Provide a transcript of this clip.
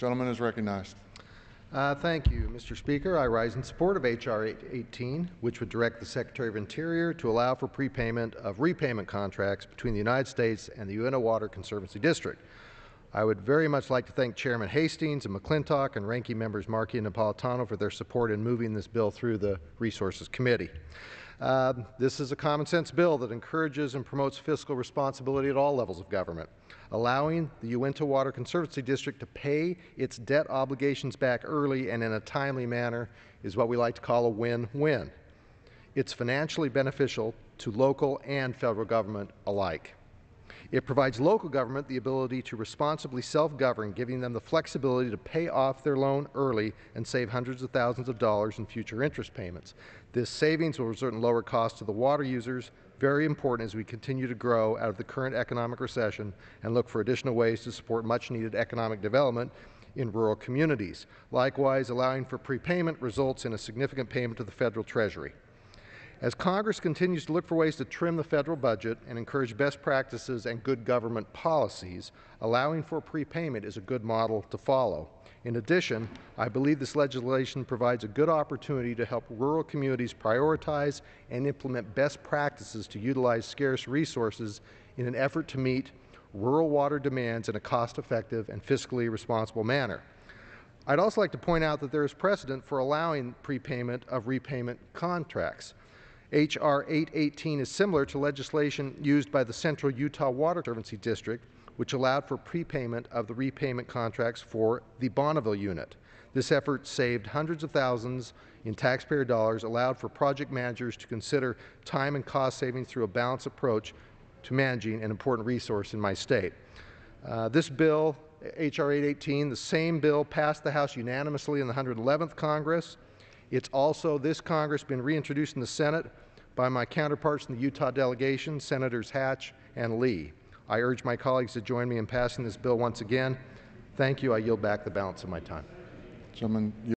Gentleman is recognized. Thank you, Mr. Speaker. I rise in support of H.R. 818, which would direct the Secretary of Interior to allow for prepayment of repayment contracts between the United States and the Uinta Water Conservancy District. I would very much like to thank Chairman Hastings and McClintock and Ranking Members Markey and Napolitano for their support in moving this bill through the Resources Committee. This is a common-sense bill that encourages and promotes fiscal responsibility at all levels of government. Allowing the Uinta Water Conservancy District to pay its debt obligations back early and in a timely manner is what we like to call a win-win. It's financially beneficial to local and federal government alike. It provides local government the ability to responsibly self-govern, giving them the flexibility to pay off their loan early and save hundreds of thousands of dollars in future interest payments. This savings will result in lower costs to the water users, very important as we continue to grow out of the current economic recession and look for additional ways to support much-needed economic development in rural communities. Likewise, allowing for prepayment results in a significant payment to the federal treasury. As Congress continues to look for ways to trim the federal budget and encourage best practices and good government policies, allowing for prepayment is a good model to follow. In addition, I believe this legislation provides a good opportunity to help rural communities prioritize and implement best practices to utilize scarce resources in an effort to meet rural water demands in a cost-effective and fiscally responsible manner. I'd also like to point out that there is precedent for allowing prepayment of repayment contracts. H.R. 818 is similar to legislation used by the Central Utah Water Conservancy District, which allowed for prepayment of the repayment contracts for the Bonneville unit. This effort saved hundreds of thousands in taxpayer dollars, allowed for project managers to consider time and cost savings through a balanced approach to managing an important resource in my state. This bill, H.R. 818, the same bill passed the House unanimously in the 111th Congress. It's also this Congress been reintroduced in the Senate by my counterparts in the Utah delegation, Senators Hatch and Lee. I urge my colleagues to join me in passing this bill once again. Thank you. I yield back the balance of my time. Gentleman.